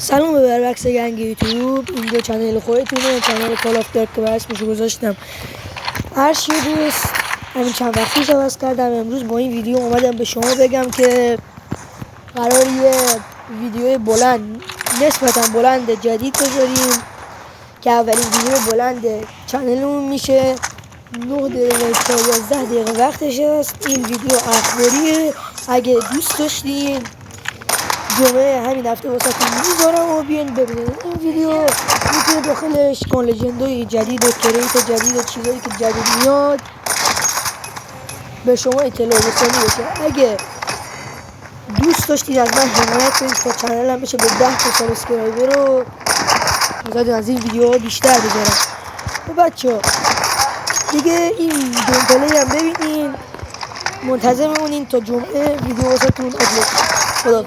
سلام به بربکس گنگ یوتیوب. اینجا چنل خودتونه، چنل کال آف درک که اسمشو گذاشتم. هر چی دوست همین چند وقت پیش عوض کردم. امروز با این ویدیو اومدم به شما بگم که قرار یه ویدیو بلند، نسبتا بلند جدید بذاریم که اولین ویدیو بلند چنلمون میشه. 9 دقیقه تا 11 دقیقه وقتش است. این ویدیو اخباریه. اگه دوست داشتین جمعه همین هفته واسهتون میذارم و بیاین ببینید این ویدیو. میتونه داخلش کان لژندای جدید و کریت جدید و چیزایی که جدید میاد به شما اطلاع رسانی بشه. اگه دوست داشتید از من حمایت کنید تا چنلم بشه به 10 تا سابسکرایبر رو بذارید از این ویدیوها بیشتر بذارم. و بچه ها دیگه این گیم پلی هم ببینین، منتظر بمونین تا جمعه ویدیو واسهتون آپلود. خدا